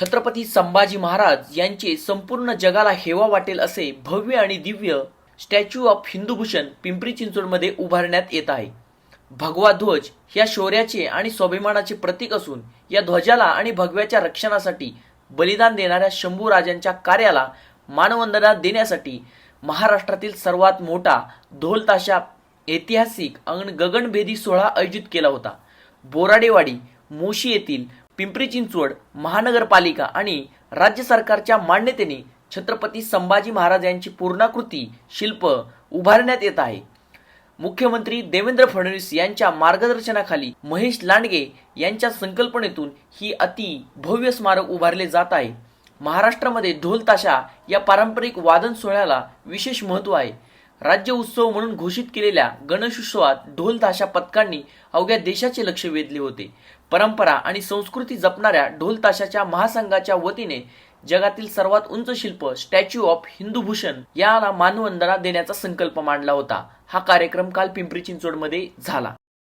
छत्रपती संभाजी महाराज यांचे संपूर्ण जगाला हेवा वाटेल असे भव्य आणि दिव्य स्टॅच्यू ऑफ हिंदूभूषण पिंपरी चिंचवडमध्ये उभारण्यात येत आहे. भगवा ध्वज या शौर्याचे आणि स्वाभिमानाचे प्रतीक असून या ध्वजाला आणि भगव्याच्या रक्षणासाठी बलिदान देणाऱ्या शंभूराजांच्या कार्याला मानवंदना देण्यासाठी महाराष्ट्रातील सर्वात मोठा ढोल ताशा ऐतिहासिक आणि गगनभेदी सोहळा आयोजित केला होता. बोराडेवाडी मोशी येथील पिंपरी चिंचवड महानगरपालिका आणि राज्य सरकारच्या मान्यतेने छत्रपती संभाजी महाराज यांची पूर्णाकृती शिल्प उभारण्यात येत आहे. मुख्यमंत्री देवेंद्र फडणवीस यांच्या मार्गदर्शनाखाली महेश लांडगे यांच्या संकल्पनेतून ही अति भव्य स्मारक उभारले जात आहे. महाराष्ट्रामध्ये ढोल ताशा या पारंपरिक वादन सोहळ्याला विशेष महत्त्व आहे. राज्य उत्सव म्हणून घोषित केलेल्या गणेशोत्सवात ढोल ताशा पथकांनी अवघ्या देशाचे लक्ष वेधले होते. परंपरा आणि संस्कृती जपणाऱ्या ढोल ताशाच्या महासंघाच्या वतीने जगातील सर्वात उंच शिल्प स्टॅच्यू ऑफ हिंदूभूषण याला मानवंदना देण्याचा संकल्प मांडला होता. हा कार्यक्रम काल पिंपरी चिंचवडमध्ये झाला.